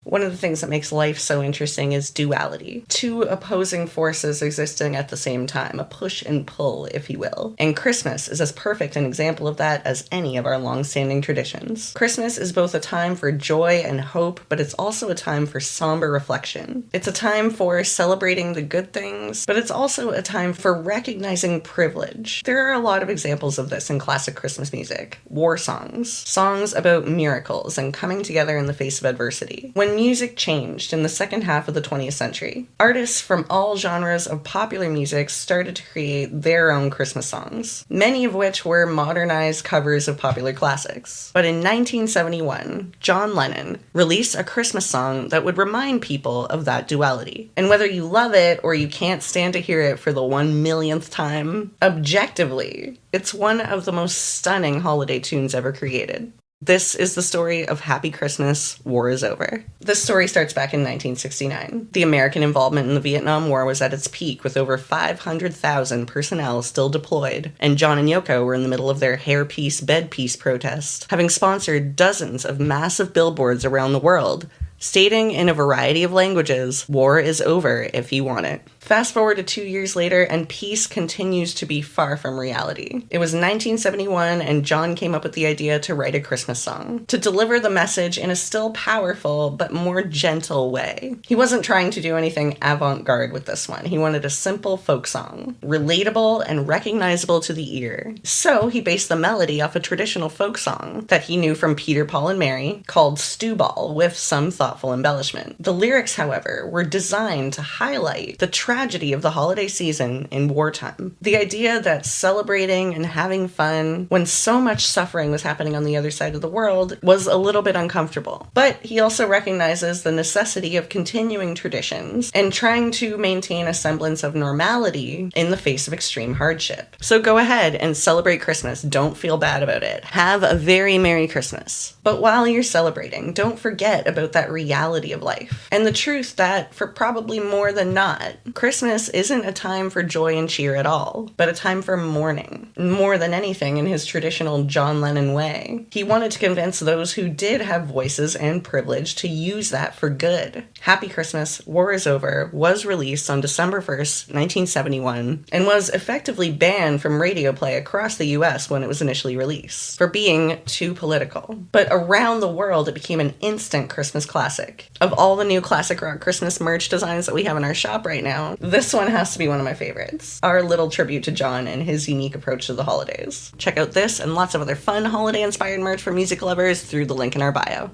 One of the things that makes life so interesting is duality. Two opposing forces existing at the same time, a push and pull, if you will. And Christmas is as perfect an example of that as any of our long-standing traditions. Christmas is both a time for joy and hope, but it's also a time for somber reflection. It's a time for celebrating the good things, but it's also a time for recognizing privilege. There are a lot of examples of this in classic Christmas music. War songs. Songs about miracles and coming together in the face of adversity. When music changed in the second half of the 20th century, artists from all genres of popular music started to create their own Christmas songs, many of which were modernized covers of popular classics. But in 1971, John Lennon released a Christmas song that would remind people of that duality. And whether you love it or you can't stand to hear it for the 1,000,000th time, objectively, it's one of the most stunning holiday tunes ever created. This is the story of Happy Christmas, War is Over. This story starts back in 1969. The American involvement in the Vietnam War was at its peak, with over 500,000 personnel still deployed, and John and Yoko were in the middle of their hairpiece, bedpiece protest, having sponsored dozens of massive billboards around the world, stating in a variety of languages, "War is over if you want it." Fast forward to 2 years later, and peace continues to be far from reality. It was 1971, and John came up with the idea to write a Christmas song, to deliver the message in a still powerful but more gentle way. He wasn't trying to do anything avant-garde with this one. He wanted a simple folk song, relatable and recognizable to the ear. So he based the melody off a traditional folk song that he knew from Peter, Paul, and Mary, called Stew Ball, with some thoughtful embellishment. The lyrics, however, were designed to highlight the tragedy of the holiday season in wartime. The idea that celebrating and having fun when so much suffering was happening on the other side of the world was a little bit uncomfortable. But he also recognizes the necessity of continuing traditions and trying to maintain a semblance of normality in the face of extreme hardship. So go ahead and celebrate Christmas. Don't feel bad about it. Have a very Merry Christmas. But while you're celebrating, don't forget about that reality of life and the truth that, for probably more than not, Christmas isn't a time for joy and cheer at all, but a time for mourning. More than anything, in his traditional John Lennon way, he wanted to convince those who did have voices and privilege to use that for good. Happy Christmas, War is Over was released on December 1st, 1971, and was effectively banned from radio play across the US when it was initially released, for being too political. But around the world, it became an instant Christmas classic. Of all the new classic rock Christmas merch designs that we have in our shop right now, this one has to be one of my favorites. Our little tribute to John and his unique approach to the holidays. Check out this and lots of other fun holiday-inspired merch for music lovers through the link in our bio.